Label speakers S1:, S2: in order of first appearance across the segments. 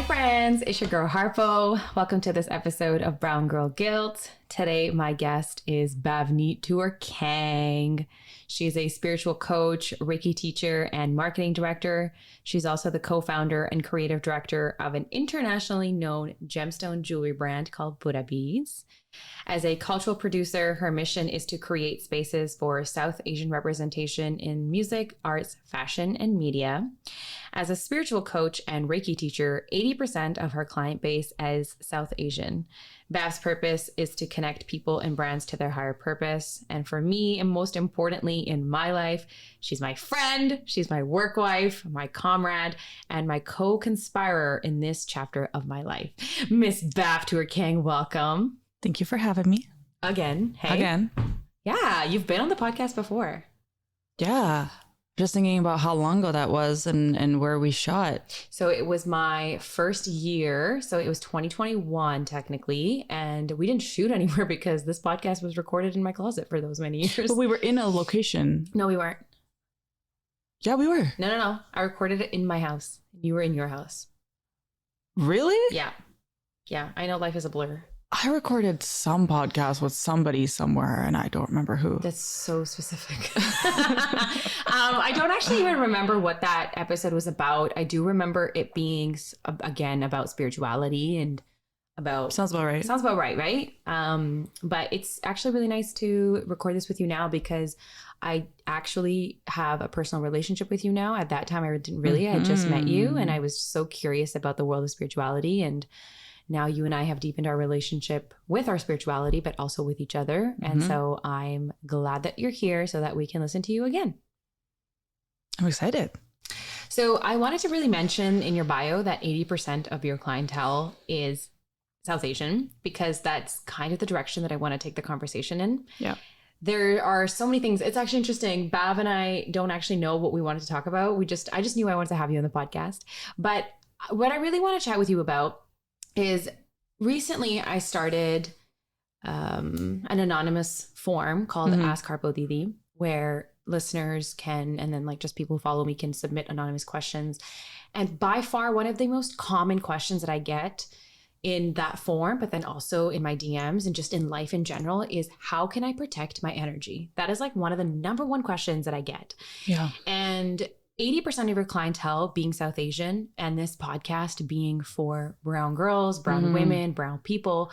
S1: friends, it's your girl Harpo. Welcome to this episode of Brown Girl Guilt. Today, my guest is Bhavneet Toor Kang. She's a spiritual coach, Reiki teacher, and marketing director. She's also the co-founder and creative director of an internationally known gemstone jewelry brand called Buddha Beads. As a cultural producer, her mission is to create spaces for South Asian representation in music, arts, fashion, and media. As a spiritual coach and Reiki teacher, 80% of her client base is South Asian. Bav's purpose is to connect people and brands to their higher purpose. And for me, and most importantly in my life, she's my friend, she's my work wife, my comrade, and my co-conspirer in this chapter of my life. Miss Bhavneet Toor Kang, welcome.
S2: Thank you for having me.
S1: Again. Hey.
S2: Again.
S1: Yeah, you've been on the podcast before.
S2: Yeah. Just thinking about how long ago that was and where we shot.
S1: So it was my first year. So it was 2021 technically. And we didn't shoot anywhere because this podcast was recorded in my closet for those many years.
S2: But we were in a location.
S1: No, we weren't.
S2: Yeah, we were.
S1: No. I recorded it in my house. You were in your house.
S2: Really?
S1: Yeah. Yeah. I know life is a blur.
S2: I recorded some podcast with somebody somewhere and I don't remember who.
S1: That's so specific. I don't actually even remember what that episode was about. I do remember it being, again, about spirituality and about...
S2: Sounds about right.
S1: Sounds about right, right? But it's actually really nice to record this with you now because I actually have a personal relationship with you now. At that time, I didn't really. I had just met you and I was so curious about the world of spirituality, and now you and I have deepened our relationship with our spirituality, but also with each other. And so I'm glad that you're here so that we can listen to you again.
S2: I'm excited.
S1: So I wanted to really mention in your bio that 80% of your clientele is South Asian, because that's kind of the direction that I want to take the conversation in.
S2: Yeah.
S1: There are so many things. It's actually interesting. Bav and I don't actually know what we wanted to talk about. I just knew I wanted to have you on the podcast. But what I really want to chat with you about is recently I started an anonymous form called Ask Harpo Didi, where listeners can, and then like just people who follow me can submit anonymous questions. And by far one of the most common questions that I get in that form, but then also in my DMs and just in life in general, is how can I protect my energy? That is like one of the number one questions that I get.
S2: Yeah.
S1: And 80% of your clientele being South Asian, and this podcast being for brown girls, brown women, brown people,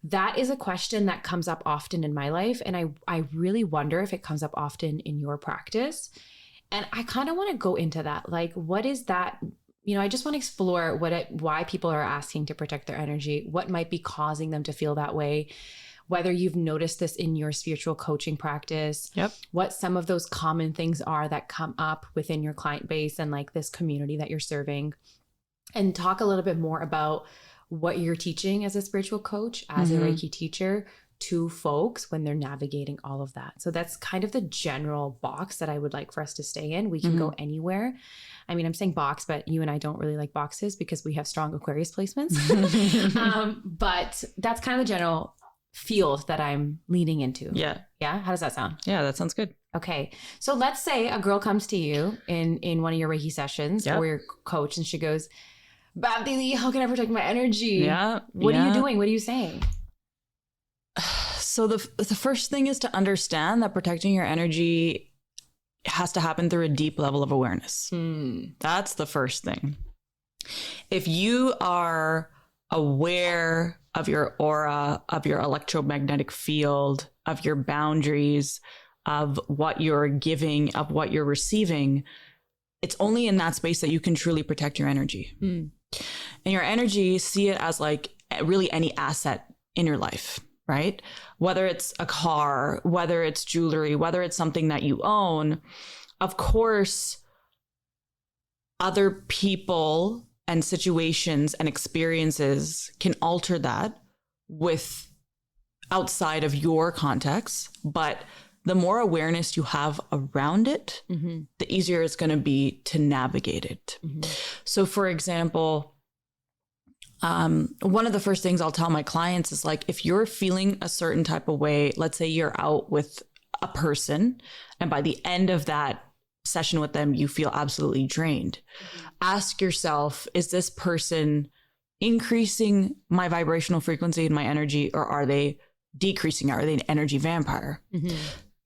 S1: that is a question that comes up often in my life. And I really wonder if it comes up often in your practice. And I kind of want to go into that. Like, what is that? You know, I just want to explore why people are asking to protect their energy, what might be causing them to feel that way, whether you've noticed this in your spiritual coaching practice, what some of those common things are that come up within your client base and like this community that you're serving, and talk a little bit more about what you're teaching as a spiritual coach, as a Reiki teacher to folks when they're navigating all of that. So that's kind of the general box that I would like for us to stay in. We can go anywhere. I mean, I'm saying box, but you and I don't really like boxes because we have strong Aquarius placements. But that's kind of the general field that I'm leaning into.
S2: Yeah.
S1: Yeah. How does that sound?
S2: Yeah, that sounds good.
S1: Okay. So let's say a girl comes to you in one of your Reiki sessions or your coach, and she goes, Bhavneet, how can I protect my energy?
S2: Yeah.
S1: What are you doing? What are you saying?
S2: So the first thing is to understand that protecting your energy has to happen through a deep level of awareness. That's the first thing. If you are aware of your aura, of your electromagnetic field, of your boundaries, of what you're giving, of what you're receiving, it's only in that space that you can truly protect your energy. And your energy, see it as like really any asset in your life, right? Whether it's a car, whether it's jewelry, whether it's something that you own. Of course, other people and situations and experiences can alter that with outside of your context, but the more awareness you have around it, the easier it's going to be to navigate it. So for example, one of the first things I'll tell my clients is like, if you're feeling a certain type of way, let's say you're out with a person and by the end of that session with them, you feel absolutely drained. Ask yourself, is this person increasing my vibrational frequency and my energy, or are they decreasing it? Are they an energy vampire? Mm-hmm.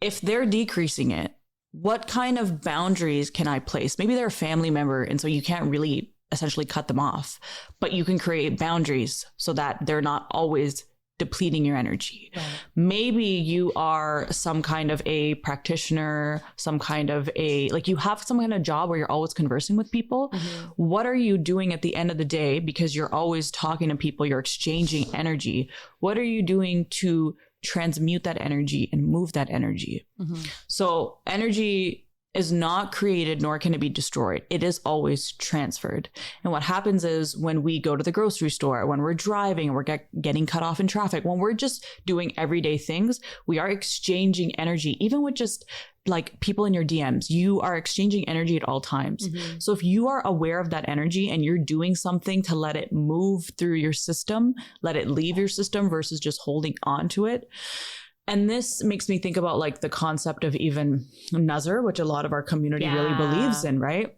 S2: If they're decreasing it, what kind of boundaries can I place? Maybe they're a family member, and so you can't really essentially cut them off, but you can create boundaries so that they're not always depleting your energy. Right. Maybe you are some kind of a practitioner, some kind of like you have some kind of job where you're always conversing with people. Mm-hmm. What are you doing at the end of the day? Because you're always talking to people, you're exchanging energy. What are you doing to transmute that energy and move that energy? Mm-hmm. So energy is not created, nor can it be destroyed. It is always transferred. And what happens is when we go to the grocery store, when we're driving, we're getting cut off in traffic, when we're just doing everyday things, we are exchanging energy. Even with just like people in your DMs, you are exchanging energy at all times. Mm-hmm. So if you are aware of that energy and you're doing something to let it move through your system, let it leave your system versus just holding on to it. And this makes me think about like the concept of even nazar, which a lot of our community really believes in, right?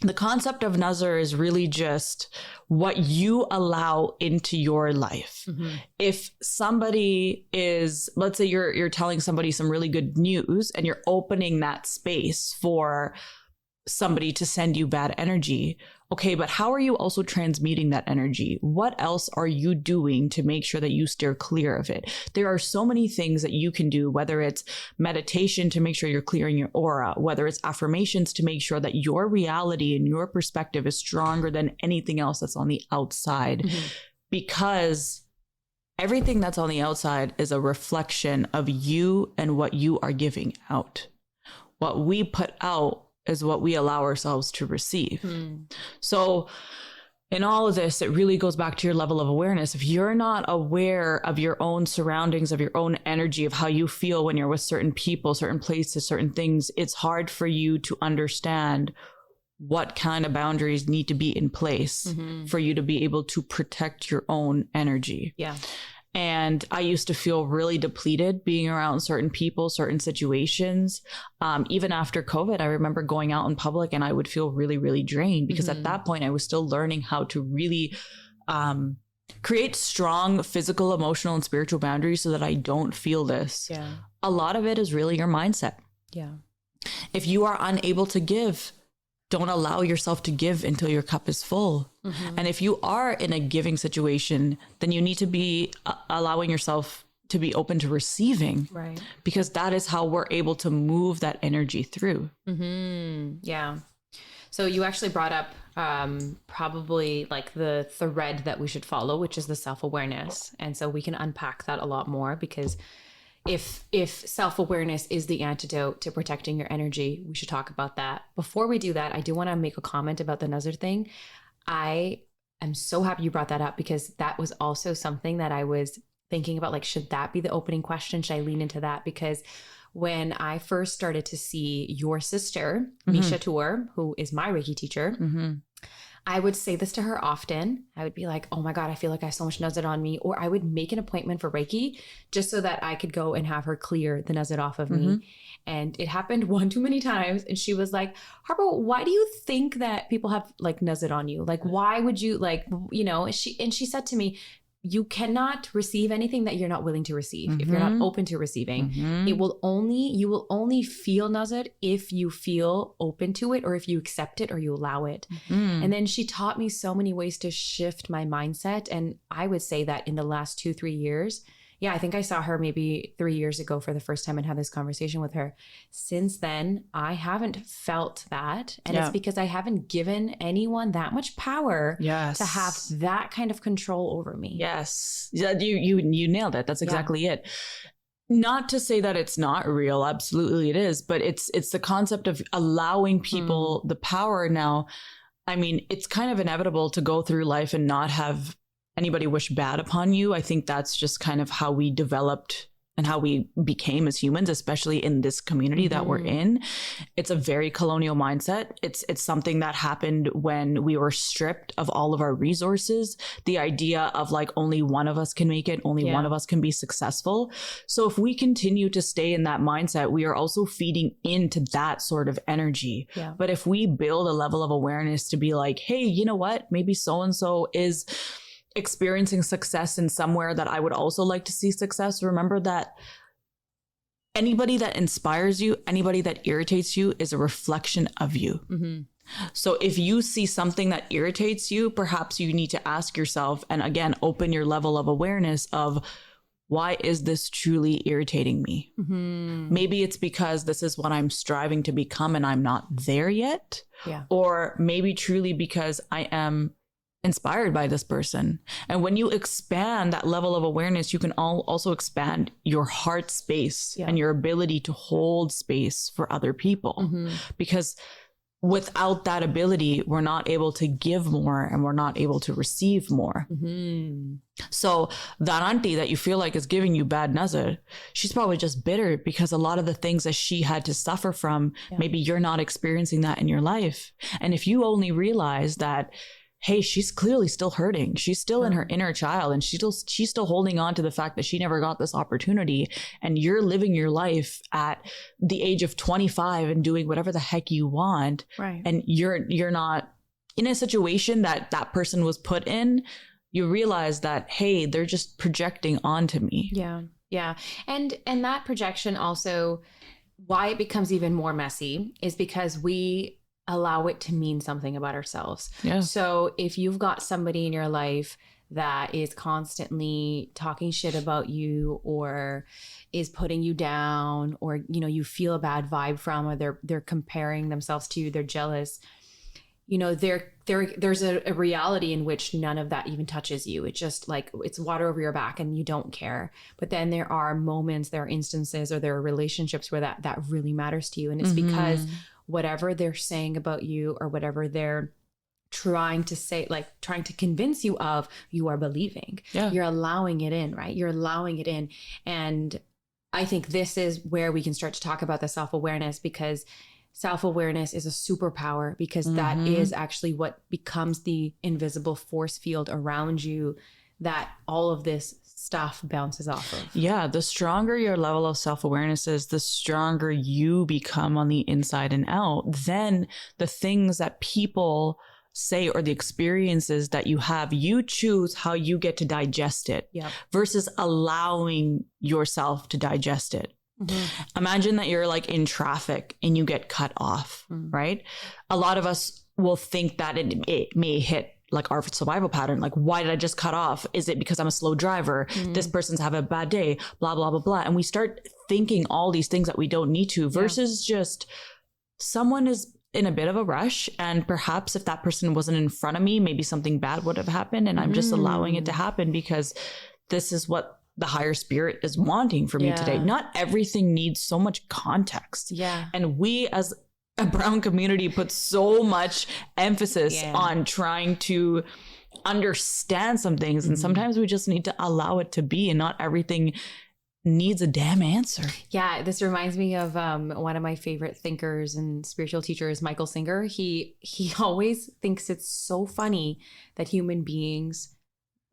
S2: The concept of nazar is really just what you allow into your life. Mm-hmm. If somebody is, let's say you're telling somebody some really good news and you're opening that space for somebody to send you bad energy. Okay, but how are you also transmuting that energy? What else are you doing to make sure that you steer clear of it? There are so many things that you can do, whether it's meditation to make sure you're clearing your aura, whether it's affirmations to make sure that your reality and your perspective is stronger than anything else that's on the outside. Mm-hmm. Because everything that's on the outside is a reflection of you and what you are giving out. What we put out is what we allow ourselves to receive. So in all of this, it really goes back to your level of awareness. If you're not aware of your own surroundings, of your own energy, of how you feel when you're with certain people, certain places, certain things, it's hard for you to understand what kind of boundaries need to be in place for you to be able to protect your own energy. Yeah. And I used to feel really depleted being around certain people, certain situations. Even after COVID, I remember going out in public and I would feel really, really drained because at that point I was still learning how to really create strong physical, emotional, and spiritual boundaries so that I don't feel this. Yeah. A lot of it is really your mindset. Yeah. If you are unable to give, don't allow yourself to give until your cup is full. Mm-hmm. And if you are in a giving situation, then you need to be allowing yourself to be open to receiving. Right. Because that is how we're able to move that energy through. Mm-hmm.
S1: Yeah. So you actually brought up probably like the thread that we should follow, which is the self-awareness. And so we can unpack that a lot more because if self-awareness is the antidote to protecting your energy, we should talk about that. Before we do that, I do want to make a comment about the nazar thing. I am so happy you brought that up because that was also something that I was thinking about, like, should that be the opening question? Should I lean into that? Because when I first started to see your sister, Bhavneet Toor, who is my Reiki teacher, I would say this to her often. I would be like, oh my God, I feel like I have so much nazar on me. Or I would make an appointment for Reiki just so that I could go and have her clear the nazar off of me. And it happened one too many times. And she was like, Harpo, why do you think that people have like nazar on you? Like, why would you like, you know, she said to me, you cannot receive anything that you're not willing to receive. If you're not open to receiving, you will only feel nazar if you feel open to it or if you accept it or you allow it. And then she taught me so many ways to shift my mindset. And I would say that in the last 2-3 years, yeah, I think I saw her maybe 3 years ago for the first time and had this conversation with her. Since then, I haven't felt that. And it's because I haven't given anyone that much power to have that kind of control over me.
S2: Yes. You nailed it. That's exactly it. Not to say that it's not real. Absolutely it is. But it's the concept of allowing people the power now. I mean, it's kind of inevitable to go through life and not have anybody wish bad upon you. I think that's just kind of how we developed and how we became as humans, especially in this community that we're in. It's a very colonial mindset. It's something that happened when we were stripped of all of our resources. The idea of like only one of us can make it, only one of us can be successful. So if we continue to stay in that mindset, we are also feeding into that sort of energy. Yeah. But if we build a level of awareness to be like, hey, you know what? Maybe so-and-so is experiencing success in somewhere that I would also like to see success, remember that anybody that inspires you, anybody that irritates you is a reflection of you. Mm-hmm. So if you see something that irritates you, perhaps you need to ask yourself, and again, open your level of awareness of, why is this truly irritating me? Mm-hmm. Maybe it's because this is what I'm striving to become and I'm not there yet.
S1: Yeah.
S2: Or maybe truly because I am inspired by this person. And when you expand that level of awareness, you can also expand your heart space and your ability to hold space for other people. Mm-hmm. Because without that ability, we're not able to give more and we're not able to receive more. Mm-hmm. So that auntie that you feel like is giving you bad nazar, she's probably just bitter because a lot of the things that she had to suffer from, maybe you're not experiencing that in your life. And if you only realize that, hey, she's clearly still hurting. She's still in her inner child and she's still holding on to the fact that she never got this opportunity. And you're living your life at the age of 25 and doing whatever the heck you want.
S1: Right.
S2: And you're not in a situation that that person was put in. You realize that, hey, they're just projecting onto me.
S1: Yeah. Yeah. And that projection also, why it becomes even more messy is because we allow it to mean something about ourselves. Yeah. So if you've got somebody in your life that is constantly talking shit about you or is putting you down, or, you know, you feel a bad vibe from, or they're comparing themselves to you, they're jealous, you know, there's a reality in which none of that even touches you. It's just like, it's water over your back and you don't care. But then there are moments, there are instances, or there are relationships where that really matters to you. And it's because whatever they're saying about you or whatever they're trying to say, like trying to convince you of, you are believing. Yeah. You're allowing it in, right? You're allowing it in. And I think this is where we can start to talk about the self-awareness, because self-awareness is a superpower, because that is actually what becomes the invisible force field around you that all of this stuff bounces off of.
S2: Yeah, the stronger your level of self-awareness is, the stronger you become on the inside and out. Then the things that people say or the experiences that you have, you choose how you get to digest it versus allowing yourself to digest it. Mm-hmm. Imagine that you're like in traffic and you get cut off, right? A lot of us will think that it may hit like our survival pattern. Like, why did I just cut off? Is it because I'm a slow driver? This person's having a bad day, blah, blah, blah, blah. And we start thinking all these things that we don't need to, versus just someone is in a bit of a rush. And perhaps if that person wasn't in front of me, maybe something bad would have happened. And I'm just allowing it to happen because this is what the higher spirit is wanting for me today. Not everything needs so much context. Yeah. And we as a brown community put so much emphasis on trying to understand some things. And sometimes we just need to allow it to be, and not everything needs a damn answer.
S1: Yeah. This reminds me of one of my favorite thinkers and spiritual teachers, Michael Singer. He always thinks it's so funny that human beings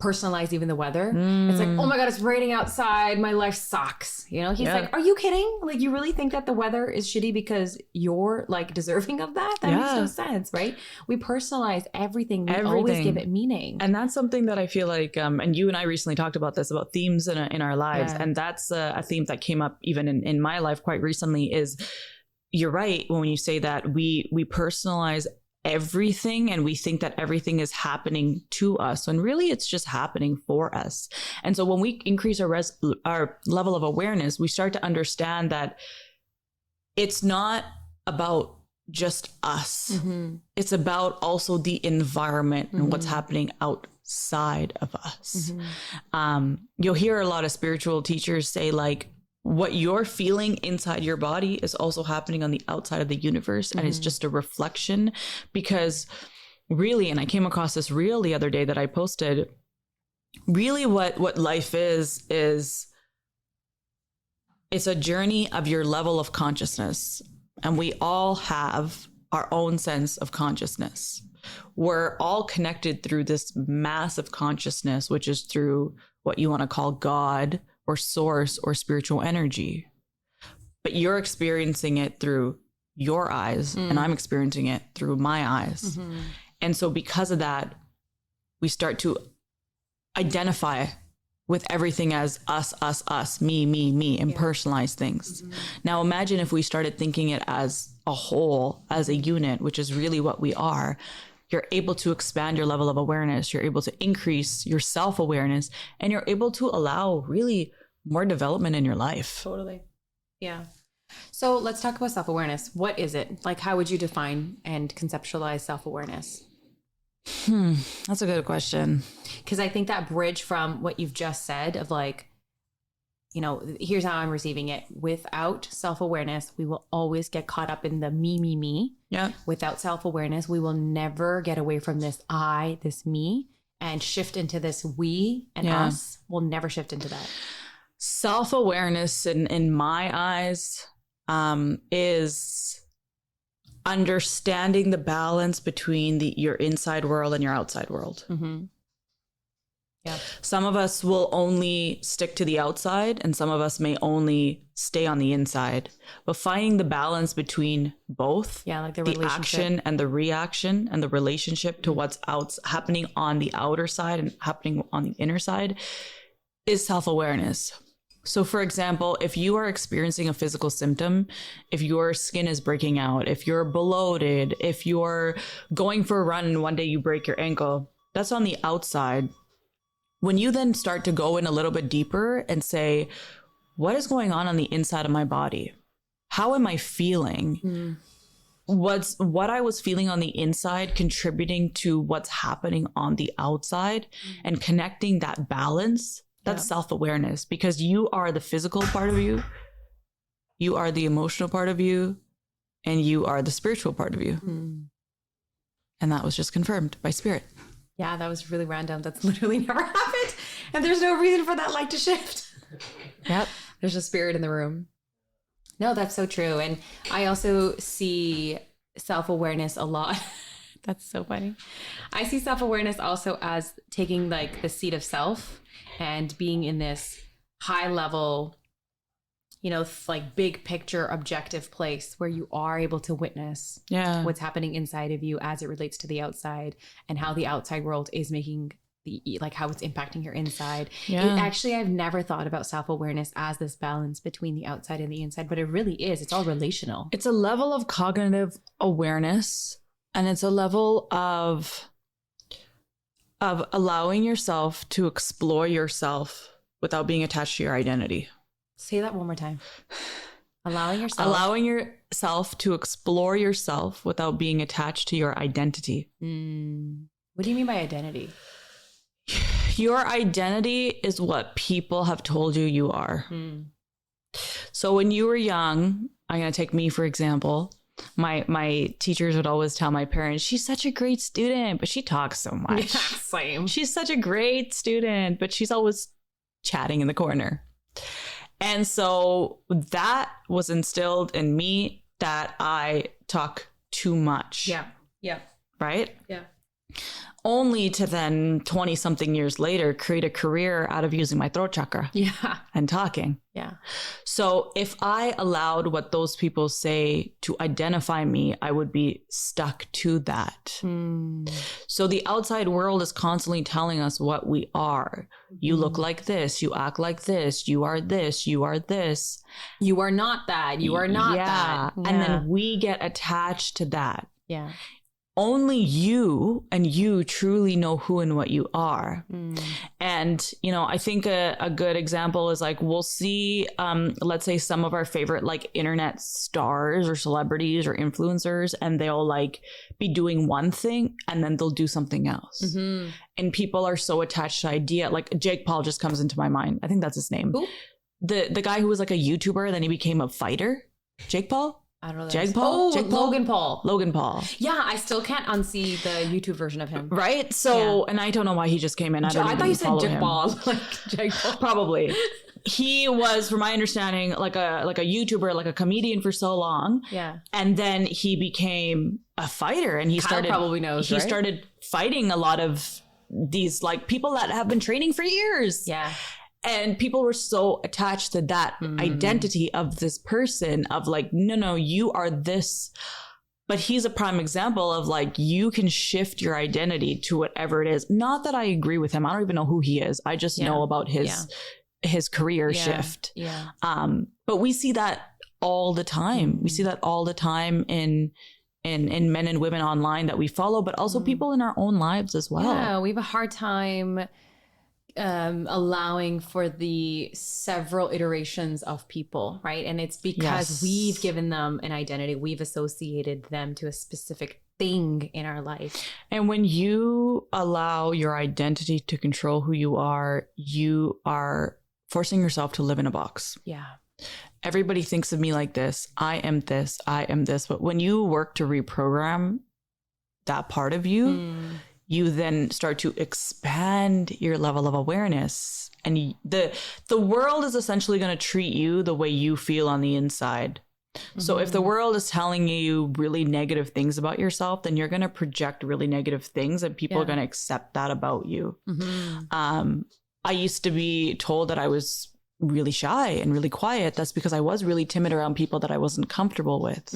S1: personalize even the weather. It's like, oh my God, it's raining outside. My life sucks. You know, he's like, are you kidding? Like, you really think that the weather is shitty because you're like deserving of that? That makes no sense, right? We personalize everything. We always give it meaning.
S2: And that's something that I feel like, and you and I recently talked about this, about themes in our lives. Yeah. And that's a theme that came up even in my life quite recently. Is, you're right when you say that we personalize everything and we think that everything is happening to us, when really it's just happening for us. And so when we increase our level of awareness, we start to understand that it's not about just us. It's about also the environment and what's happening outside of us. You'll hear a lot of spiritual teachers say, like, what you're feeling inside your body is also happening on the outside of the universe. And it's just a reflection, because really, and I came across this reel the other day that I posted, really what life is it's a journey of your level of consciousness. And we all have our own sense of consciousness. We're all connected through this massive consciousness, which is through what you want to call God or source or spiritual energy. But you're experiencing it through your eyes and I'm experiencing it through my eyes. And so because of that, we start to identify with everything as us, me, and personalize things. Mm-hmm. Now imagine if we started thinking it as a whole, as a unit, which is really what we are. You're able to expand your level of awareness. You're able to increase your self-awareness, and you're able to allow really more development in your life.
S1: Totally. Yeah. So let's talk about self-awareness. What is it? Like, how would you define and conceptualize self-awareness?
S2: That's a good question.
S1: Because I think that bridge from what you've just said of like, you know, here's how I'm receiving it. Without self-awareness, we will always get caught up in the me.
S2: Yeah.
S1: Without self-awareness, we will never get away from this I, this me, and shift into this we and us. We'll never shift into that.
S2: Self-awareness in my eyes is understanding the balance between your inside world and your outside world. Mm-hmm. Yeah. Some of us will only stick to the outside, and some of us may only stay on the inside. But finding the balance between both, like the action and the reaction and the relationship to what's happening on the outer side and happening on the inner side is self-awareness. So for example, if you are experiencing a physical symptom, if your skin is breaking out, if you're bloated, if you're going for a run and one day you break your ankle, that's on the outside. When you then start to go in a little bit deeper and say, what is going on the inside of my body? How am I feeling? What's what I was feeling on the inside contributing to what's happening on the outside, and connecting that balance? That's self-awareness, because you are the physical part of you, you are the emotional part of you, and you are the spiritual part of you. And that was just confirmed by spirit.
S1: Yeah, that was really random. That's literally never happened. And there's no reason for that light to shift.
S2: Yep.
S1: There's a spirit in the room. No, that's so true. And I also see self-awareness a lot. That's so funny. I see self-awareness also as taking like the seat of self and being in this high level, you know, like big picture objective place where you are able to witness what's happening inside of you as it relates to the outside, and how the outside world is making like how it's impacting your inside. Actually, I've never thought about self-awareness as this balance between the outside and the inside, but it really is. It's all relational.
S2: It's a level of cognitive awareness, and it's a level of allowing yourself to explore yourself without being attached to your identity.
S1: Say that one more time. Allowing yourself to explore yourself without being attached to your identity. What do you mean by identity?
S2: Your identity is what people have told you you are. So when you were young, I'm going to take me for example. My teachers would always tell my parents, she's such a great student, but she talks so much.
S1: Yeah, same.
S2: She's such a great student, but she's always chatting in the corner. And so that was instilled in me, that I talk too much.
S1: Yeah.
S2: Right?
S1: Yeah.
S2: Only to then 20 something years later create a career out of using my throat chakra.
S1: Yeah.
S2: And talking.
S1: Yeah.
S2: So if I allowed what those people say to identify me, I would be stuck to that. So the outside world is constantly telling us what we are. You look like this, you act like this, you are this, you are this.
S1: You are not that, you are not that.
S2: Yeah. And then we get attached to that.
S1: Yeah.
S2: Only you and you truly know who and what you are. And, you know, I think a good example is like, we'll see, let's say some of our favorite like internet stars or celebrities or influencers, and they'll like be doing one thing and then they'll do something else. And people are so attached to idea. Like Jake Paul just comes into my mind. I think that's his name.
S1: Who?
S2: The guy who was like a YouTuber, then he became a fighter. Jake Paul?
S1: I don't know.
S2: Jake Paul?
S1: Jake Paul? Logan Paul.
S2: Logan Paul.
S1: Yeah, I still can't unsee the YouTube version of him.
S2: Right? So, and I don't know why he just came in. I thought you said
S1: Jake Paul. Like Jake Paul.
S2: Probably. He was, from my understanding, like a YouTuber, like a comedian for so long.
S1: Yeah.
S2: And then he became a fighter, and he
S1: probably knows,
S2: he started fighting a lot of these like people that have been training for years.
S1: Yeah.
S2: And people were so attached to that identity of this person of like, no, you are this. But he's a prime example of like, you can shift your identity to whatever it is. Not that I agree with him. I don't even know who he is. I just know about his career shift.
S1: Yeah.
S2: But we see that all the time. We see that all the time in men and women online that we follow, but also people in our own lives as well.
S1: Yeah, we have a hard time allowing for the several iterations of people, right? And it's because we've given them an identity. We've associated them to a specific thing in our life.
S2: And when you allow your identity to control who you are forcing yourself to live in a box.
S1: Yeah.
S2: Everybody thinks of me like this. I am this. I am this. But when you work to reprogram that part of you, you then start to expand your level of awareness. And the world is essentially going to treat you the way you feel on the inside. So if the world is telling you really negative things about yourself, then you're going to project really negative things and people are going to accept that about you. I used to be told that I was really shy and really quiet. That's because I was really timid around people that I wasn't comfortable with.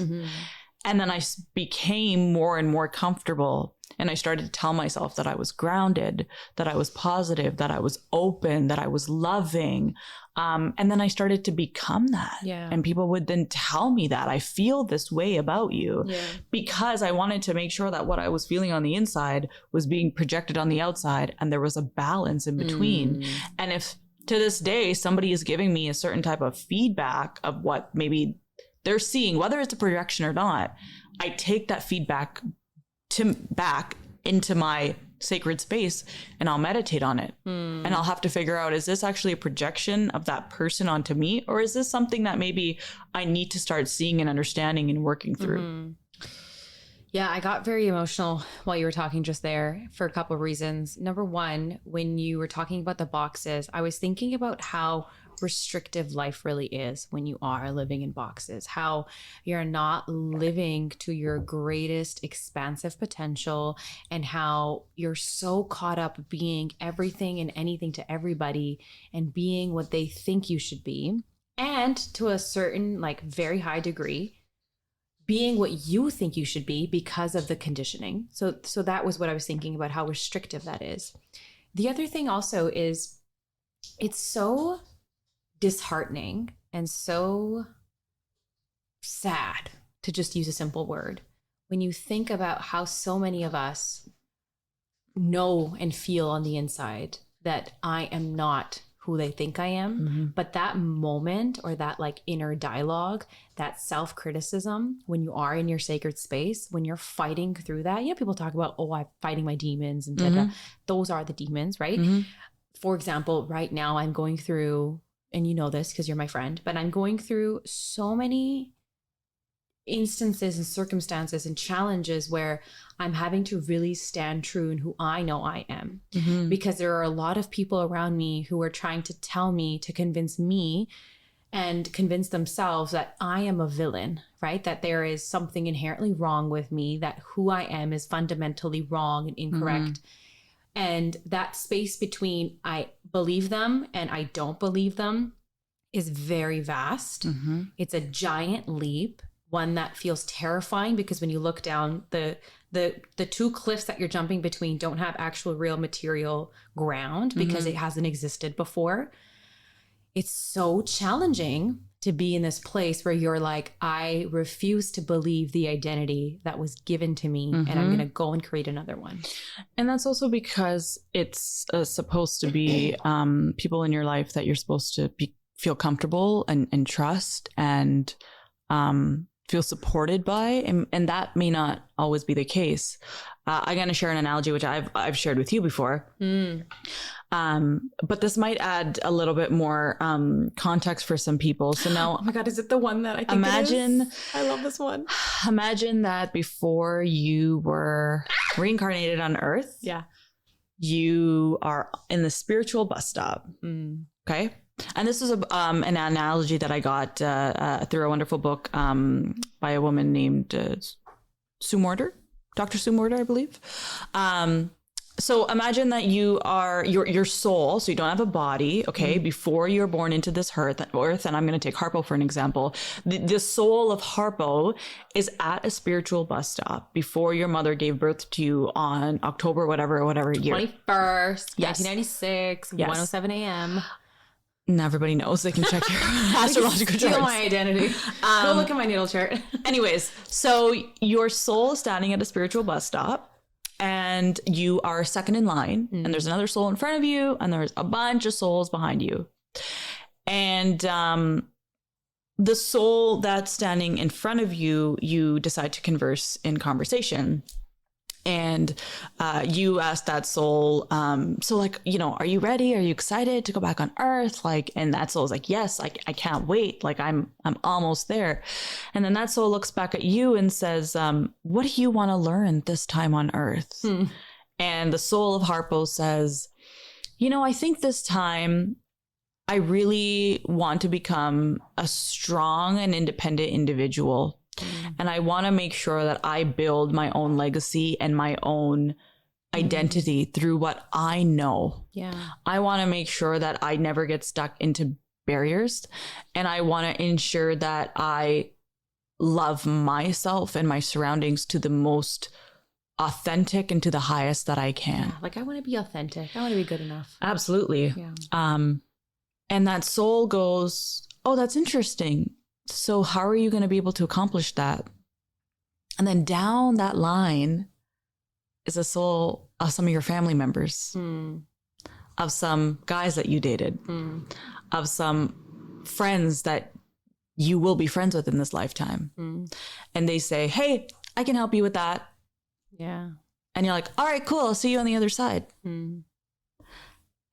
S2: And then I became more and more comfortable. And I started to tell myself that I was grounded, that I was positive, that I was open, that I was loving. And then I started to become that.
S1: Yeah.
S2: And people would then tell me that I feel this way about you because I wanted to make sure that what I was feeling on the inside was being projected on the outside and there was a balance in between. And if to this day, somebody is giving me a certain type of feedback of what maybe they're seeing, whether it's a projection or not, I take that feedback back into my sacred space and I'll meditate on it. And I'll have to figure out, is this actually a projection of that person onto me? Or is this something that maybe I need to start seeing and understanding and working through?
S1: Yeah, I got very emotional while you were talking just there for a couple of reasons. Number one, when you were talking about the boxes, I was thinking about how restrictive life really is when you are living in boxes, how you're not living to your greatest expansive potential, and how you're so caught up being everything and anything to everybody and being what they think you should be. And to a certain, like, very high degree, being what you think you should be because of the conditioning. So that was what I was thinking about, how restrictive that is. The other thing also is it's so disheartening and so sad, to just use a simple word, when you think about how so many of us know and feel on the inside that I am not who they think I am. But that moment, or that like inner dialogue, that self-criticism, when you are in your sacred space, when you're fighting through that, you know, people talk about, oh, I'm fighting my demons and da-da. Those are the demons, right? For example, right now I'm going through, and you know this because you're my friend, but I'm going through so many instances and circumstances and challenges where I'm having to really stand true in who I know I am. Because there are a lot of people around me who are trying to tell me, to convince me and convince themselves that I am a villain, right? That there is something inherently wrong with me, that who I am is fundamentally wrong and incorrect. And that space between I believe them and I don't believe them is very vast. It's a giant leap, one that feels terrifying, because when you look down, the two cliffs that you're jumping between don't have actual real material ground because it hasn't existed before. It's so challenging to be in this place where you're like, I refuse to believe the identity that was given to me, and I'm going to go and create another one.
S2: And that's also because it's supposed to be people in your life that you're supposed to feel comfortable and trust and feel supported by, and that may not always be the case. I'm going to share an analogy which I've shared with you before, but this might add a little bit more context for some people. So now,
S1: oh my God, is it the one that I think
S2: imagine?
S1: It is? I love this one.
S2: Imagine that before you were reincarnated on Earth, you are in the spiritual bus stop. Okay. And this is an analogy that I got through a wonderful book by a woman named Sue Morter, Dr. Sue Morter, I believe. So imagine that you are your soul, so you don't have a body, okay, before you're born into this earth, and I'm going to take Harpo for an example. The soul of Harpo is at a spiritual bus stop before your mother gave birth to you on October, whatever year.
S1: 21st,
S2: Yes.
S1: 1996,
S2: Yes.
S1: 1:07 a.m.
S2: And everybody knows they can check your astrological
S1: Steal
S2: charts.
S1: my identity. Go look at my natal chart.
S2: Anyways, so your soul is standing at a spiritual bus stop. And you are second in line, and there's another soul in front of you, and there's a bunch of souls behind you. And the soul that's standing in front of you, you decide to converse in conversation. And you ask that soul, so like, you know, are you ready? Are you excited to go back on Earth? Like, and that soul is like, yes, I can't wait. Like, I'm almost there. And then that soul looks back at you and says, what do you want to learn this time on Earth? And the soul of Harpo says, you know, I think this time I really want to become a strong and independent individual. And I want to make sure that I build my own legacy and my own identity through what I know.
S1: Yeah.
S2: I want to make sure that I never get stuck into barriers. And I want to ensure that I love myself and my surroundings to the most authentic and to the highest that I can.
S1: Yeah, like I want to be authentic. I want to be good enough.
S2: Absolutely.
S1: Yeah.
S2: And that soul goes, oh, that's interesting. So how are you going to be able to accomplish that? And then down that line is a soul of some of your family members, of some guys that you dated, of some friends that you will be friends with in this lifetime. And they say, hey, I can help you with that.
S1: Yeah.
S2: And you're like, all right, cool. I'll see you on the other side.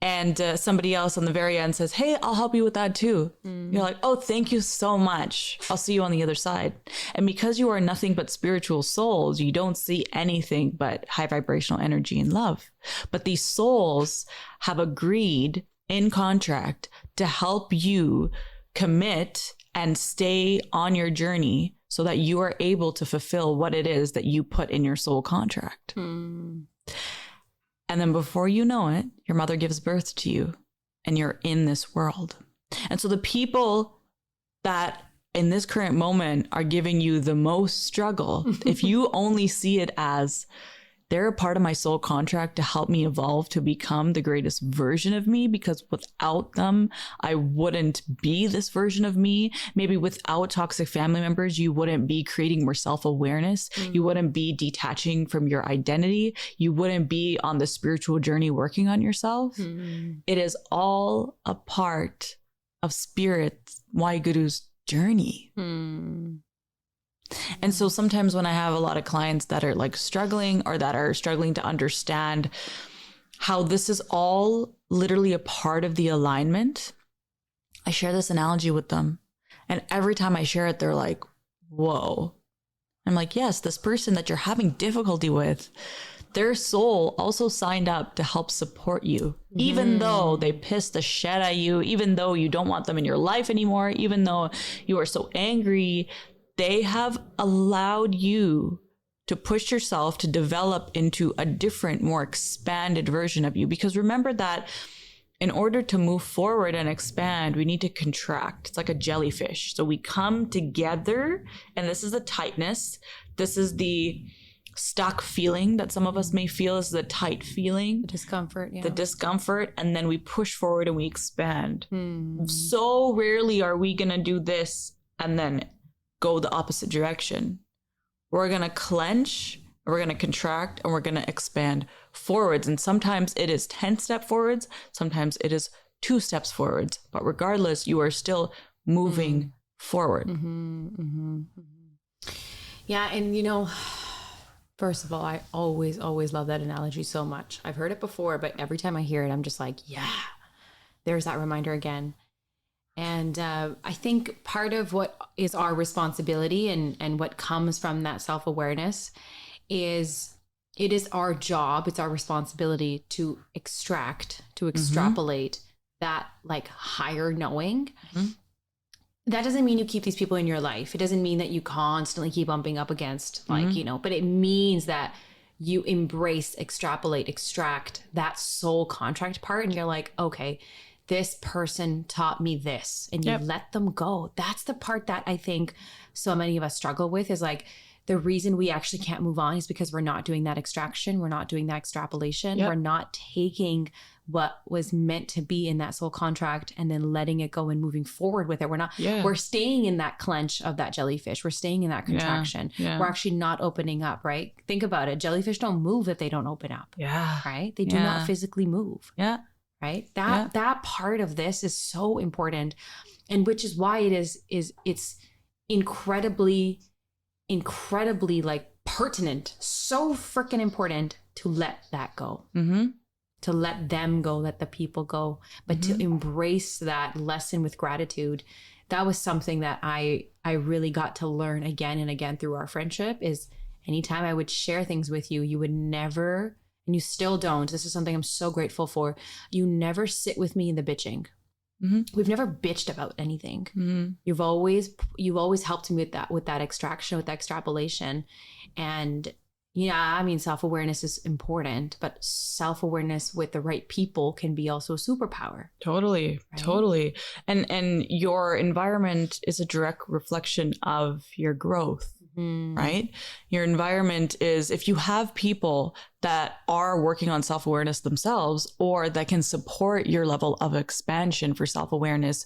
S2: And somebody else on the very end says, hey, I'll help you with that too. You're like, oh, thank you so much. I'll see you on the other side. And because you are nothing but spiritual souls, you don't see anything but high vibrational energy and love. But these souls have agreed in contract to help you commit and stay on your journey so that you are able to fulfill what it is that you put in your soul contract. And then before you know it, your mother gives birth to you and you're in this world. And so the people that in this current moment are giving you the most struggle, if you only see it as they're a part of my soul contract to help me evolve to become the greatest version of me, because without them, I wouldn't be this version of me. Maybe without toxic family members, you wouldn't be creating more self-awareness. You wouldn't be detaching from your identity. You wouldn't be on the spiritual journey working on yourself. It is all a part of Spirit Waheguru's journey. And so sometimes when I have a lot of clients that are like struggling or that are struggling to understand how this is all literally a part of the alignment, I share this analogy with them. And every time I share it, they're like, whoa. I'm like, yes, this person that you're having difficulty with, their soul also signed up to help support you, even though they pissed the shit at you, even though you don't want them in your life anymore, even though you are so angry. They have allowed you to push yourself to develop into a different, more expanded version of you. Because remember that in order to move forward and expand, we need to contract. It's like a jellyfish. So we come together, and this is the tightness. This is the stuck feeling that some of us may feel is the tight feeling.
S1: The discomfort, yeah.
S2: The discomfort. And then we push forward and we expand. So rarely are we going to do this and then go the opposite direction. We're going to clench, we're going to contract, and we're going to expand forwards. And sometimes it is 10 steps forwards, sometimes it is 2 steps forwards. But regardless, you are still moving forward.
S1: Yeah. And, you know, first of all, I always love that analogy so much. I've heard it before, but every time I hear it, I'm just like, yeah, there's that reminder again. And I think part of what is our responsibility and what comes from that self-awareness is it is our job, it's our responsibility to extrapolate that like higher knowing. That doesn't mean you keep these people in your life. It doesn't mean that you constantly keep bumping up against like, you know, but it means that you embrace, extrapolate, extract that soul contract part. And you're like, okay, this person taught me this, and you let them go. That's the part that I think so many of us struggle with, is like, the reason we actually can't move on is because we're not doing that extraction. We're not doing that extrapolation. We're not taking what was meant to be in that soul contract and then letting it go and moving forward with it. We're not, we're staying in that clench of that jellyfish. We're staying in that contraction. We're actually not opening up, right? Think about it. Jellyfish don't move if they don't open up. Right? They do not physically move. Right? That part of this is so important. And which is why it's incredibly like pertinent, so freaking important to let that go. To let them go, let the people go, but to embrace that lesson with gratitude. That was something that I really got to learn again and again through our friendship. Is anytime I would share things with you, you would never, and you still don't, this is something I'm so grateful for, you never sit with me in the bitching. We've never bitched about anything. You've always helped me with that extraction, with that extrapolation. And I mean, self-awareness is important, but self-awareness with the right people can be also a superpower.
S2: Totally. And your environment is a direct reflection of your growth. Right? Your environment is, if you have people that are working on self-awareness themselves, or that can support your level of expansion for self-awareness,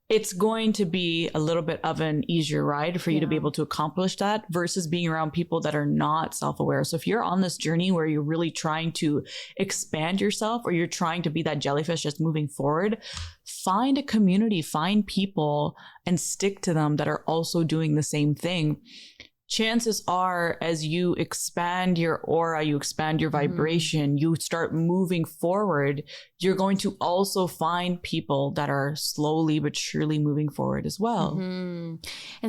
S2: it's going to be a little bit of an easier ride for you to be able to accomplish that, versus being around people that are not self-aware. So if you're on this journey where you're really trying to expand yourself, or you're trying to be that jellyfish just moving forward, find a community, find people and stick to them that are also doing the same thing. Chances are, as you expand your aura, you expand your vibration, you start moving forward, you're going to also find people that are slowly but surely moving forward as well.
S1: And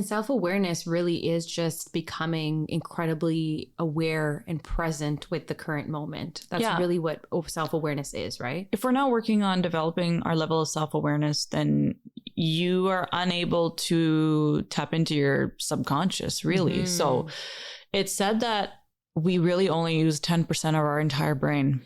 S1: self-awareness really is just becoming incredibly aware and present with the current moment. That's really what self-awareness is, right?
S2: If we're not working on developing our level of self-awareness, then you are unable to tap into your subconscious, really. So it's said that we really only use 10% of our entire brain.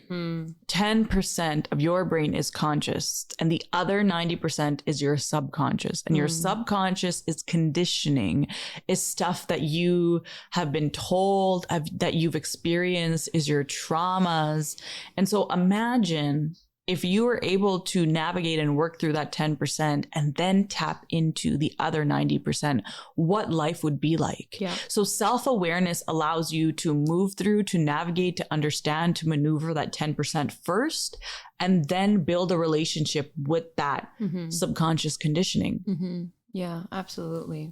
S2: 10% of your brain is conscious, and the other 90% is your subconscious. And your subconscious is conditioning, is stuff that you have been told, that you've experienced, is your traumas. And so imagine if you were able to navigate and work through that 10% and then tap into the other 90%, what life would be like. So self-awareness allows you to move through, to navigate, to understand, to maneuver that 10% first, and then build a relationship with that subconscious conditioning.
S1: Yeah, absolutely.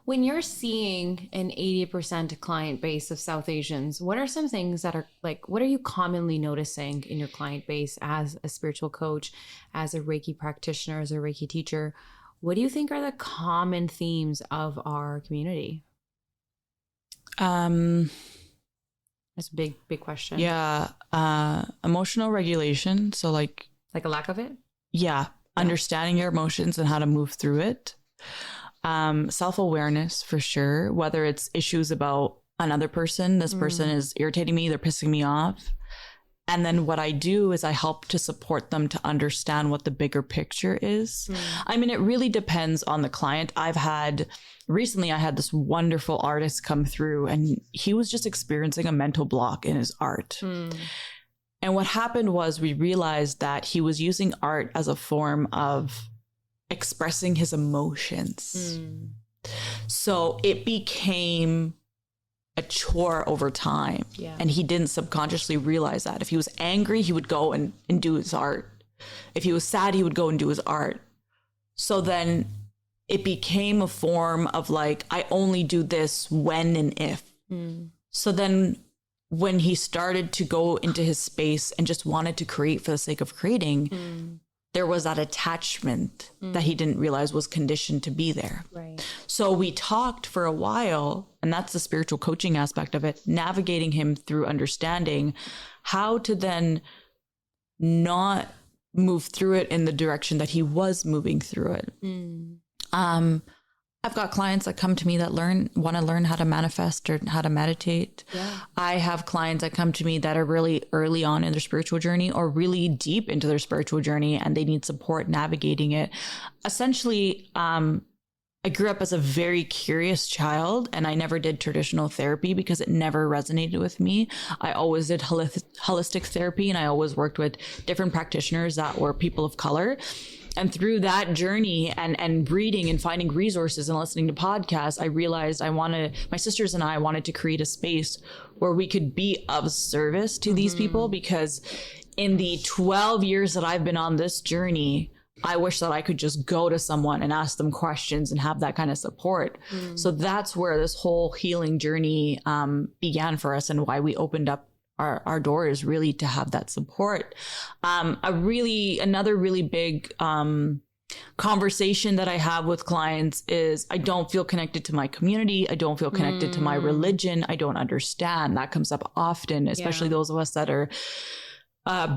S1: When you're seeing an 80% client base of South Asians, what are some things that are like, what are you commonly noticing in your client base as a spiritual coach, as a Reiki practitioner, as a Reiki teacher? What do you think are the common themes of our community?
S2: That's
S1: a big question.
S2: Emotional regulation. So like
S1: a lack of it?
S2: Understanding your emotions and how to move through it. Self-awareness for sure, whether it's issues about another person, this person is irritating me, they're pissing me off. And then what I do is I help to support them to understand what the bigger picture is. I mean, it really depends on the client. Recently I had this wonderful artist come through, and he was just experiencing a mental block in his art. And what happened was, we realized that he was using art as a form of expressing his emotions. So it became a chore over time. And he didn't subconsciously realize that. If he was angry, he would go and do his art. If he was sad, he would go and do his art. So then it became a form of like, I only do this when and if. So then when he started to go into his space and just wanted to create for the sake of creating, there was that attachment that he didn't realize was conditioned to be there. So we talked for a while, and that's the spiritual coaching aspect of it, navigating him through understanding how to then not move through it in the direction that he was moving through it. I've got clients that come to me that want to learn how to manifest or how to meditate.
S1: Yeah.
S2: I have clients that come to me that are really early on in their spiritual journey or really deep into their spiritual journey, and they need support navigating it. Essentially, I grew up as a very curious child, and I never did traditional therapy because it never resonated with me. I always did holistic therapy, and I always worked with different practitioners that were people of color. And through that journey and reading and finding resources and listening to podcasts, I realized my sisters and I wanted to create a space where we could be of service to these people, because in the 12 years that I've been on this journey, I wish that I could just go to someone and ask them questions and have that kind of support. So that's where this whole healing journey began for us, and why we opened up our doors, really to have that support. Another really big conversation that I have with clients is, I don't feel connected to my community. I don't feel connected to my religion. I don't understand. That comes up often, especially those of us that are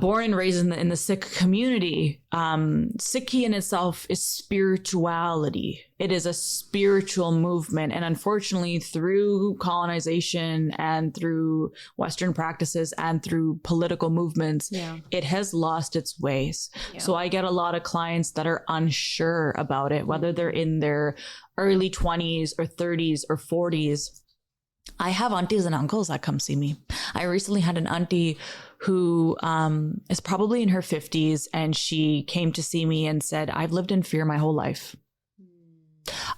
S2: born and raised in the Sikh community. Sikhi in itself is spirituality. It is a spiritual movement. And unfortunately, through colonization and through Western practices and through political movements, it has lost its ways. So I get a lot of clients that are unsure about it, whether they're in their early 20s or 30s or 40s. I have aunties and uncles that come see me. I recently had an auntie who is probably in her 50s, and she came to see me and said, I've lived in fear my whole life.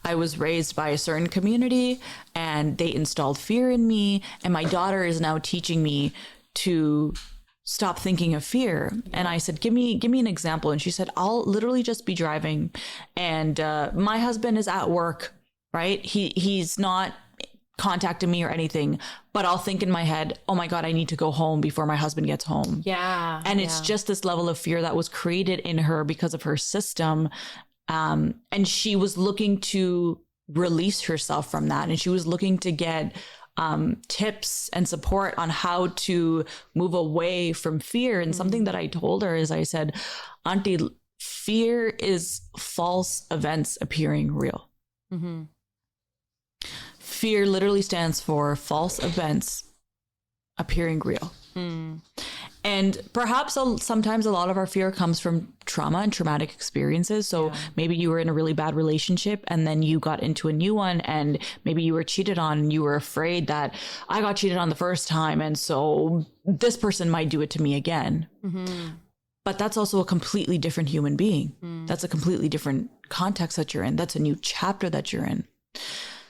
S2: I was raised by a certain community and they installed fear in me, and my daughter is now teaching me to stop thinking of fear. And I said, give me an example. And she said, I'll literally just be driving, and my husband is at work, right? He's not contacting me or anything, but I'll think in my head, oh my God, I need to go home before my husband gets home. And it's just this level of fear that was created in her because of her system. And she was looking to release herself from that. And she was looking to get tips and support on how to move away from fear. And something that I told her is, I said, Auntie, fear is false events appearing real. Fear literally stands for false events appearing real. And perhaps sometimes a lot of our fear comes from trauma and traumatic experiences. So maybe you were in a really bad relationship and then you got into a new one, and maybe you were cheated on and you were afraid that I got cheated on the first time, and so this person might do it to me again. But that's also a completely different human being. That's a completely different context that you're in. That's a new chapter that you're in.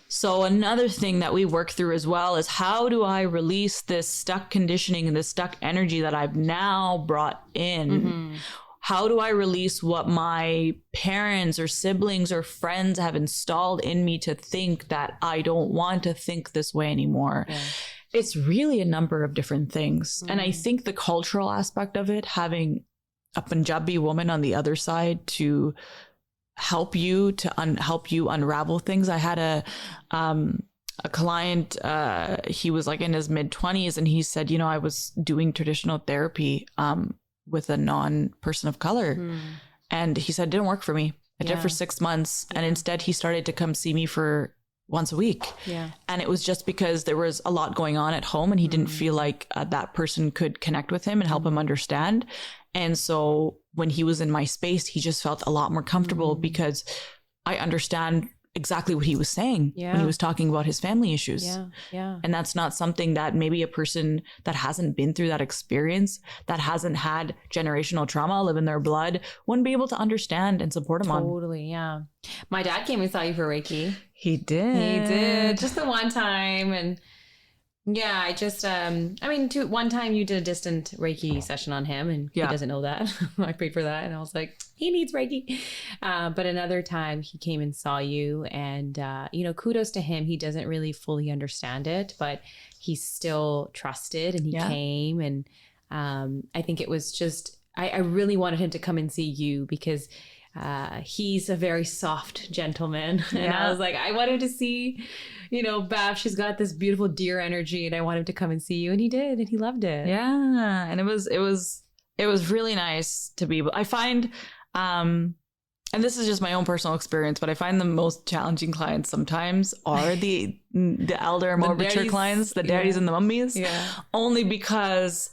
S2: So another thing that we work through as well is, how do I release this stuck conditioning and this stuck energy that I've now brought in? How do I release what my parents or siblings or friends have installed in me to think that I don't want to think this way anymore? It's really a number of different things. And I think the cultural aspect of it, having a Punjabi woman on the other side to help you unravel things. I had a client, he was like in his mid-20s, and he said, I was doing traditional therapy with a non-person of color. And he said, it didn't work for me. I did it for 6 months. And instead he started to come see me for once a week. And it was just because there was a lot going on at home, and he didn't feel like that person could connect with him and help him understand. And so when he was in my space, he just felt a lot more comfortable because I understand exactly what he was saying when he was talking about his family issues. And that's not something that maybe a person that hasn't been through that experience, that hasn't had generational trauma live in their blood, wouldn't be able to understand and support him on.
S1: Totally, My dad came and saw you for Reiki.
S2: He did.
S1: Just the one time. And I just, one time you did a distant Reiki session on him, and he doesn't know that. I paid for that, and I was like, he needs Reiki. But another time he came and saw you, and, kudos to him. He doesn't really fully understand it, but he still trusted, and he came. And I think it was just, I really wanted him to come and see you because he's a very soft gentleman. And I was like, I want him to see, Bav, she's got this beautiful deer energy, and I want him to come and see you. And he did, and he loved it. And it was really nice to be able, I find,
S2: and this is just my own personal experience, but I find the most challenging clients sometimes are the elder, more mature clients, the daddies and the mummies. Yeah. Only because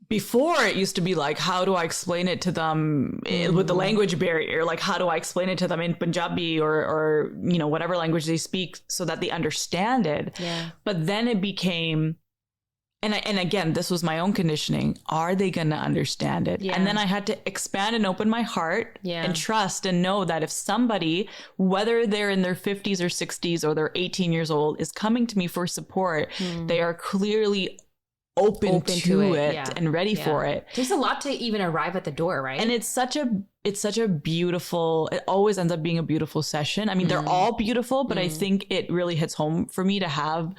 S2: before it used to be like, how do I explain it to them with the language barrier? Like, how do I explain it to them in Punjabi or you know, whatever language they speak so that they understand it? Yeah. But then it became, and again, this was my own conditioning. Are they going to understand it? Yeah. And then I had to expand and open my heart and trust and know that if somebody, whether they're in their 50s or 60s or they're 18 years old, is coming to me for support, they are clearly open to it and ready for it.
S1: It takes a lot to even arrive at the door, right?
S2: And it's such a beautiful, it always ends up being a beautiful session. I mean, they're all beautiful, but I think it really hits home for me to have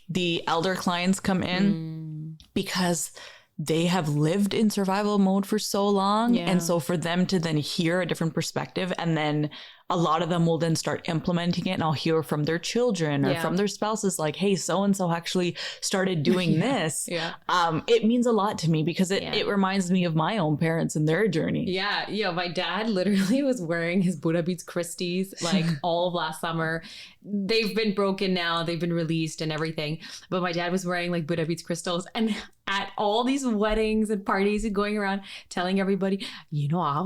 S2: the elder clients come in because they have lived in survival mode for so long. And so for them to then hear a different perspective, and then a lot of them will then start implementing it, and I'll hear from their children or from their spouses like, hey, so-and-so actually started doing this. It means a lot to me because it reminds me of my own parents and their journey.
S1: Yeah. My dad literally was wearing his Buddha Beats Christies like all of last summer. They've been broken now. They've been released and everything. But my dad was wearing like Buddha Beats crystals, and at all these weddings and parties and going around telling everybody, you know,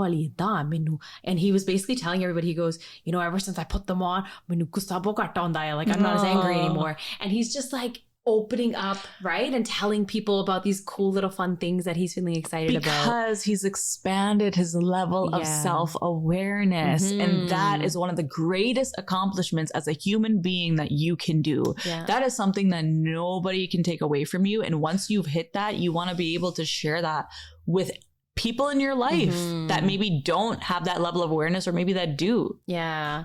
S1: and he was basically telling everybody, he goes, you know, ever since I put them on, like I'm not as angry anymore. And he's just like opening up, right? And telling people about these cool little fun things that he's feeling excited about.
S2: Because he's expanded his level of self-awareness. And that is one of the greatest accomplishments as a human being that you can do. That is something that nobody can take away from you. And once you've hit that, you want to be able to share that with people in your life that maybe don't have that level of awareness, or maybe that do.
S1: Yeah.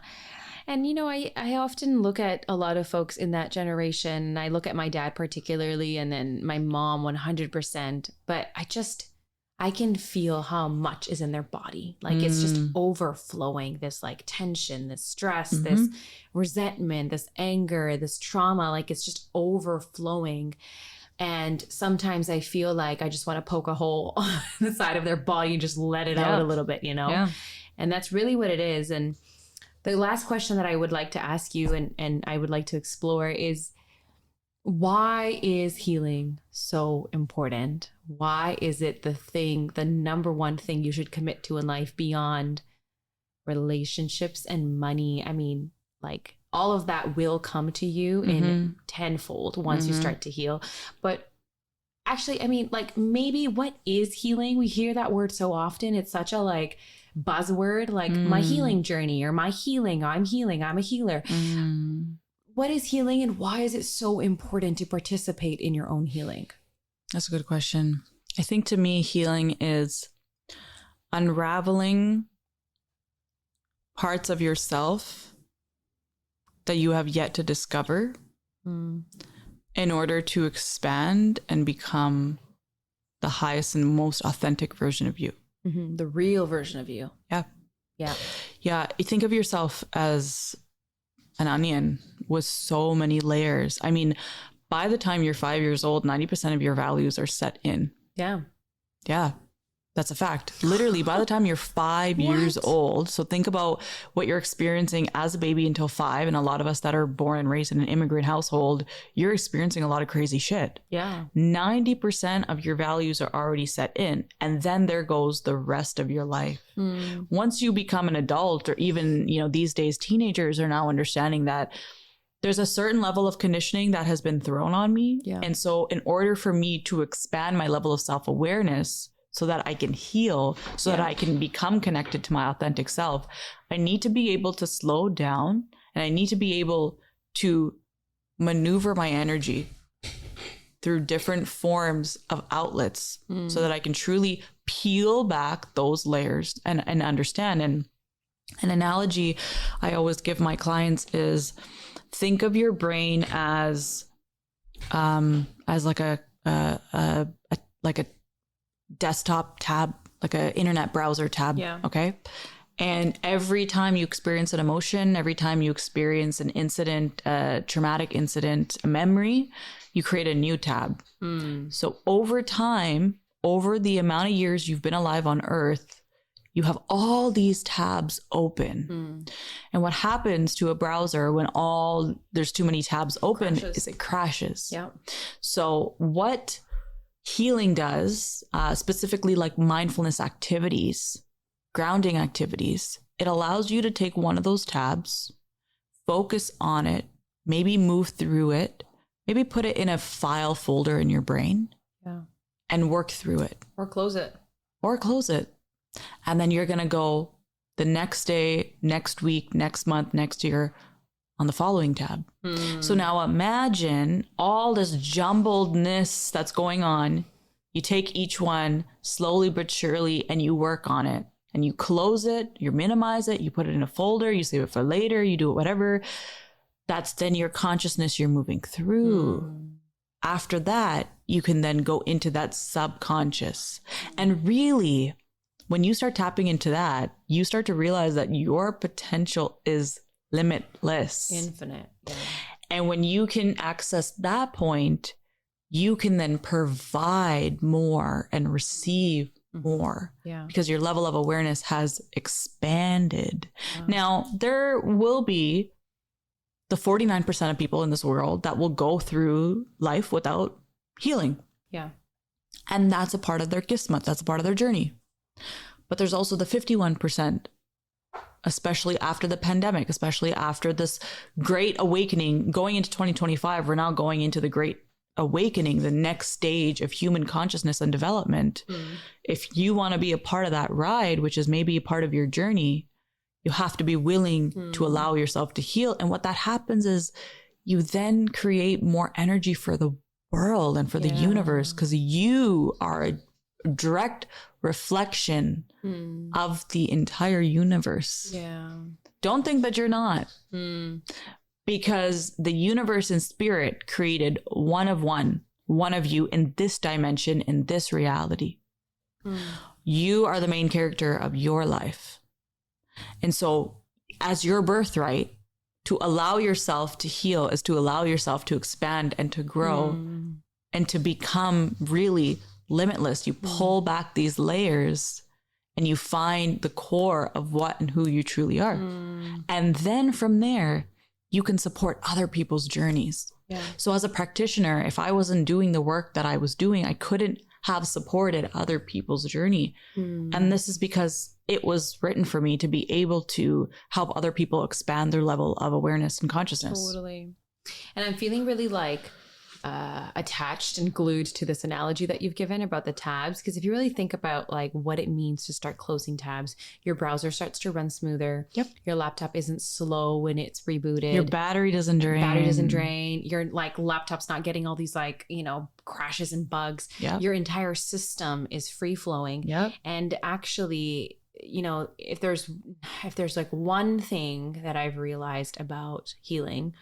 S1: And, you know, I often look at a lot of folks in that generation. I look at my dad particularly, and then my mom 100%. But I can feel how much is in their body. Like it's just overflowing, this like tension, this stress, this resentment, this anger, this trauma. Like it's just overflowing. And sometimes I feel like I just want to poke a hole on the side of their body and just let it out a little bit, you know? Yeah. And that's really what it is. And the last question that I would like to ask you and I would like to explore is, why is healing so important? Why is it the number one thing you should commit to in life beyond relationships and money? I mean, like all of that will come to you in tenfold once you start to heal. But actually, I mean, like maybe what is healing? We hear that word so often. It's such a like buzzword, like my healing journey or my healing, I'm a healer. What is healing, and why is it so important to participate in your own healing?
S2: That's a good question. I think to me, healing is unraveling parts of yourself that you have yet to discover in order to expand and become the highest and most authentic version of you.
S1: The real version of you.
S2: Yeah. You think of yourself as an onion with so many layers. I mean, by the time you're 5 years old, 90% of your values are set in. Yeah. That's a fact. Literally, by the time you're 5 years old, so think about what you're experiencing as a baby until 5. And a lot of us that are born and raised in an immigrant household, you're experiencing a lot of crazy shit. Yeah. 90% of your values are already set in. And then there goes the rest of your life. Once you become an adult, or even, you know, these days, teenagers are now understanding that there's a certain level of conditioning that has been thrown on me. Yeah. And so in order for me to expand my level of self-awareness, so that I can heal, so that I can become connected to my authentic self, I need to be able to slow down, and I need to be able to maneuver my energy through different forms of outlets so that I can truly peel back those layers and understand. And an analogy I always give my clients is, think of your brain as like a desktop tab, like an internet browser tab. Yeah. Okay. And every time you experience an emotion, every time you experience an incident, a traumatic incident, a memory, you create a new tab. So over time, over the amount of years you've been alive on Earth, you have all these tabs open. And what happens to a browser when there's too many tabs open is it crashes.
S1: Yeah.
S2: So what healing does, specifically like mindfulness activities, grounding activities, it allows you to take one of those tabs, focus on it, maybe move through it, maybe put it in a file folder in your brain, and work through it.
S1: Or close it.
S2: And then you're going to go the next day, next week, next month, next year on the following tab. So now imagine all this jumbledness that's going on. You take each one slowly but surely and you work on it. And you close it, you minimize it, you put it in a folder, you save it for later, you do it, whatever. That's then your consciousness you're moving through. After that, you can then go into that subconscious. And really, when you start tapping into that, you start to realize that your potential is limitless.
S1: Infinite. Yeah.
S2: And when you can access that point, you can then provide more and receive more, because your level of awareness has expanded. Now, there will be the 49% of people in this world that will go through life without healing.
S1: Yeah.
S2: And that's a part of their kismet. That's a part of their journey. But there's also the 51%, especially after the pandemic, especially after this great awakening. Going into 2025, we're now going into the great awakening, the next stage of human consciousness and development. If you want to be a part of that ride, which is maybe a part of your journey, you have to be willing to allow yourself to heal. And what that happens is you then create more energy for the world and for the universe, because you are a direct reflection of the entire universe.
S1: Yeah.
S2: Don't think that you're not. Because the universe and spirit created one of you in this dimension, in this reality. You are the main character of your life. And so as your birthright, to allow yourself to heal is to allow yourself to expand and to grow and to become really limitless. You pull back these layers and you find the core of what and who you truly are. And then from there, you can support other people's journeys. Yeah. So as a practitioner, if I wasn't doing the work that I was doing, I couldn't have supported other people's journey. And this is because it was written for me to be able to help other people expand their level of awareness and consciousness.
S1: Totally. And I'm feeling really like attached and glued to this analogy that you've given about the tabs. Because if you really think about like what it means to start closing tabs, your browser starts to run smoother. Yep. Your laptop isn't slow when it's rebooted.
S2: Your battery doesn't drain.
S1: Your like laptop's not getting all these like, crashes and bugs. Yep. Your entire system is free flowing.
S2: Yep.
S1: And actually, if there's like one thing that I've realized about healing,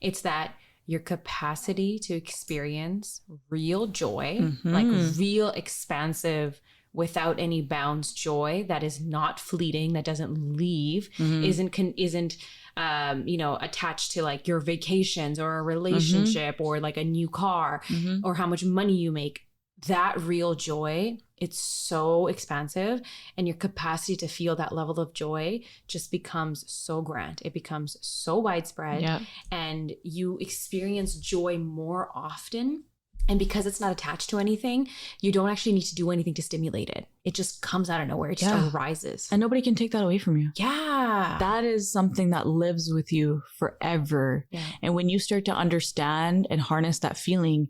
S1: it's that your capacity to experience real joy, like real expansive, without any bounds joy that is not fleeting, that doesn't leave, isn't attached to like your vacations or a relationship or like a new car or how much money you make. That real joy, it's so expansive, and your capacity to feel that level of joy just becomes so grand. It becomes so widespread, and you experience joy more often. And because it's not attached to anything, you don't actually need to do anything to stimulate it. It just comes out of nowhere. It just arises.
S2: And nobody can take that away from you.
S1: Yeah.
S2: That is something that lives with you forever. Yeah. And when you start to understand and harness that feeling,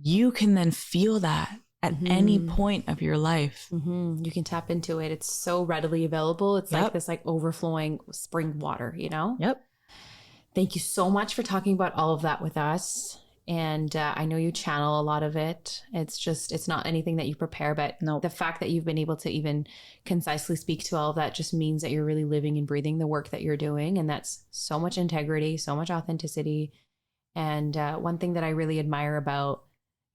S2: you can then feel that at any point of your life.
S1: You can tap into it. It's so readily available. It's like this like overflowing spring water, Yep. Thank you so much for talking about all of that with us. And I know you channel a lot of it. It's not anything that you prepare, but the fact that you've been able to even concisely speak to all of that just means that you're really living and breathing the work that you're doing. And that's so much integrity, so much authenticity. And one thing that I really admire about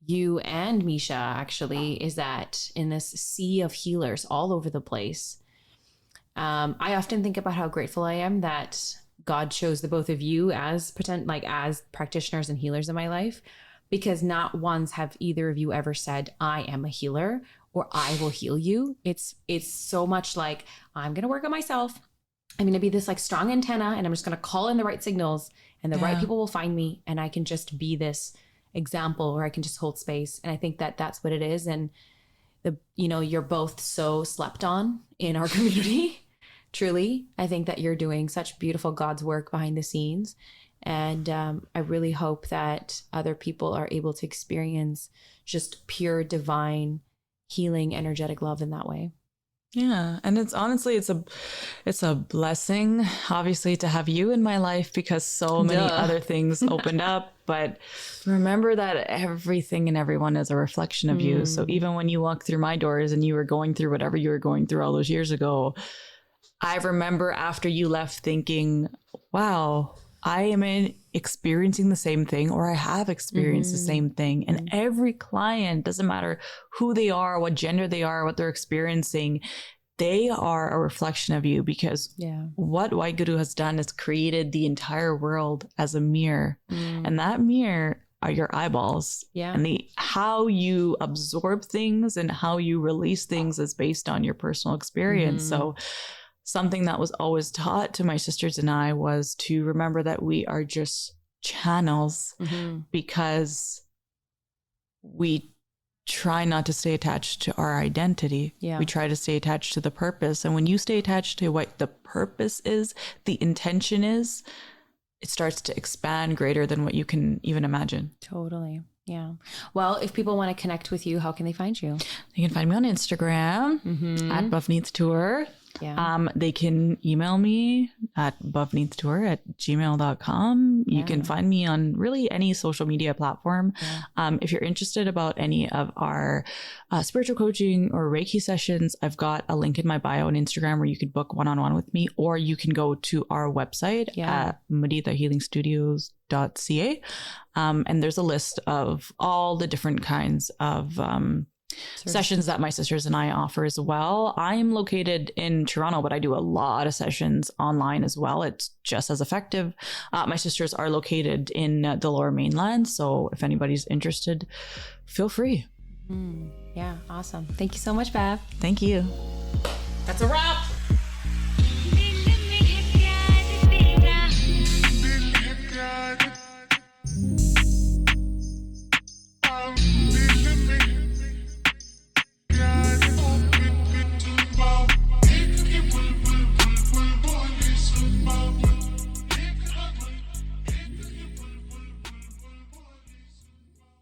S1: you and Misha actually is that in this sea of healers all over the place, I often think about how grateful I am that God chose the both of you as as practitioners and healers in my life, because not once have either of you ever said, I am a healer, or I will heal you. It's so much like, I'm going to work on myself. I'm going to be this like strong antenna, and I'm just going to call in the right signals, and the right people will find me, and I can just be this example, or I can just hold space. And I think that that's what it is. And you're both so slept on in our community. Truly, I think that you're doing such beautiful God's work behind the scenes. And I really hope that other people are able to experience just pure divine healing, energetic love in that way.
S2: Yeah. And it's honestly, it's a blessing, obviously, to have you in my life, because so many other things opened up. But remember that everything and everyone is a reflection of you. So even when you walked through my doors and you were going through whatever you were going through all those years ago, I remember after you left thinking, wow, I am experiencing the same thing, or I have experienced the same thing. And every client, doesn't matter who they are, what gender they are, what they're experiencing, they are a reflection of you, because what White Guru has done is created the entire world as a mirror. And that mirror are your eyeballs. And how you absorb things and how you release things is based on your personal experience. So something that was always taught to my sisters and I was to remember that we are just channels, because we try not to stay attached to our identity. We try to stay attached to the purpose. And when you stay attached to what the purpose is, the intention is, it starts to expand greater than what you can even imagine.
S1: Totally. Yeah. Well, if people want to connect with you, how can they find you?
S2: They can find me on Instagram at Bhavneet Toor. They can email me at bhavneettoor@gmail.com. You can find me on really any social media platform. If you're interested about any of our spiritual coaching or Reiki sessions, I've got a link in my bio on Instagram where you could book one-on-one with me, or you can go to our website at muditahealingstudios.ca. And there's a list of all the different kinds of sessions that my sisters and I offer as well. I'm located in Toronto, but I do a lot of sessions online as well. It's just as effective. My sisters are located in the Lower Mainland. So if anybody's interested, feel free.
S1: Yeah, awesome. Thank you so much, Bav.
S2: Thank you.
S1: That's a wrap.